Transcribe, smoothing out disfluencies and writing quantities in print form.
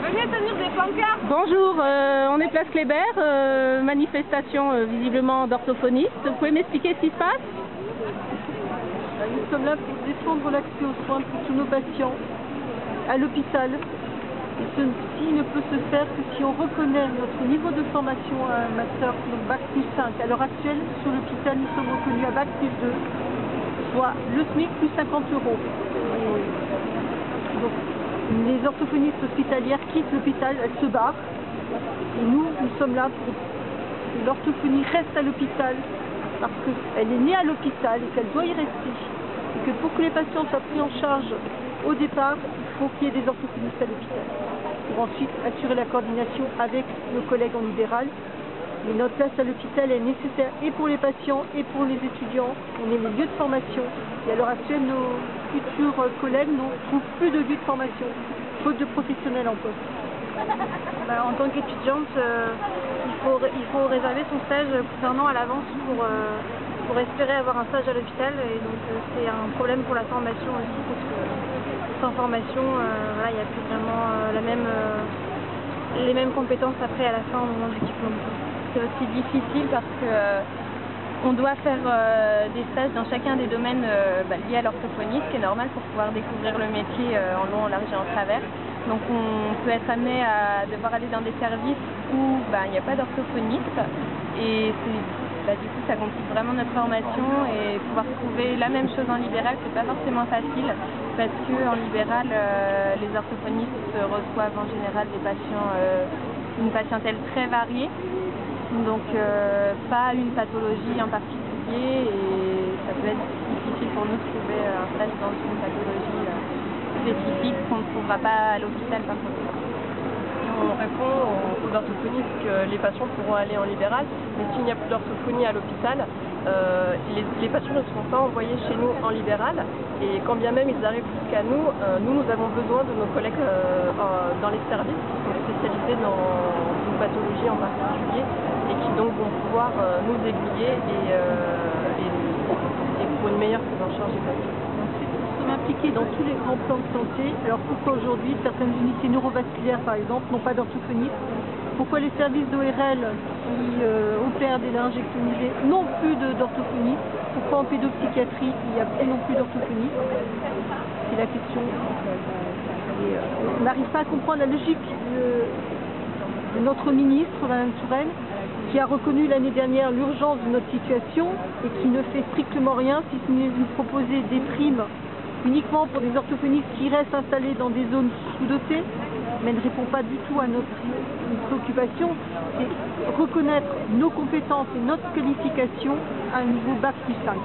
Venez tenir des pancartes. Bonjour, on est place Kléber, manifestation visiblement d'orthophonistes. Vous pouvez m'expliquer ce qui se passe? Nous sommes là pour défendre l'accès aux soins pour tous nos patients à l'hôpital. Et ceci ne peut se faire que si on reconnaît notre niveau de formation à un master, donc Bac plus 5. À l'heure actuelle, sur l'hôpital, nous sommes reconnus à Bac plus 2, soit le SMIC plus 50 €. Donc, les orthophonistes hospitalières quittent l'hôpital, elles se barrent. Et nous sommes là pour que l'orthophonie reste à l'hôpital parce qu'elle est née à l'hôpital et qu'elle doit y rester. Et que pour que les patients soient pris en charge au départ, il faut qu'il y ait des orthophonistes à l'hôpital. Pour ensuite assurer la coordination avec nos collègues en libéral. Mais notre place à l'hôpital est nécessaire et pour les patients et pour les étudiants. On est les lieux de formation. Et à l'heure actuelle, nos futurs collègues ne trouvent plus de lieux de formation, faute de professionnels en poste. En tant qu'étudiante, il faut réserver son stage plus d'un an à l'avance pour espérer avoir un stage à l'hôpital. Et donc c'est un problème pour la formation aussi, parce que sans formation, il n'y a plus vraiment les mêmes compétences après à la fin au moment du diplôme. C'est aussi difficile parce que on doit faire des stages dans chacun des domaines liés à l'orthophonie, ce qui est normal pour pouvoir découvrir le métier en long, en large et en travers. Donc on peut être amené à devoir aller dans des services où il n'y a pas d'orthophoniste et du coup ça complique vraiment notre formation, et pouvoir trouver la même chose en libéral, c'est pas forcément facile parce que en libéral les orthophonistes reçoivent en général des patients, une patientèle très variée. Donc pas une pathologie en particulier, et ça peut être difficile pour nous de trouver un stage dans une pathologie spécifique qu'on ne trouvera pas à l'hôpital par contre. On répond aux orthophonistes que les patients pourront aller en libéral, mais s'il n'y a plus d'orthophonie à l'hôpital, les patients ne seront pas envoyés chez nous en libéral, et quand bien même ils arrivent jusqu'à nous, nous avons besoin de nos collègues dans les services qui sont spécialisés dans une pathologie en particulier et qui donc vont pouvoir nous aiguiller et pour une meilleure prise en charge des patients. Nous sommes impliqués dans tous les grands plans de santé. Alors pourquoi aujourd'hui certaines unités neurovasculaires par exemple n'ont pas d'orthophonie? Pourquoi les services d'ORL qui opèrent des laryngectomies n'ont plus d'orthophonie? Pourquoi en pédopsychiatrie il n'y a plus non plus d'orthophonie? C'est la question. On n'arrive pas à comprendre la logique de notre ministre, Mme Touraine, qui a reconnu l'année dernière l'urgence de notre situation et qui ne fait strictement rien si ce n'est nous proposer des primes uniquement pour des orthophonistes qui restent installés dans des zones sous-dotées, mais ne répond pas du tout à notre préoccupation. C'est reconnaître nos compétences et notre qualification à un niveau Bac plus 5.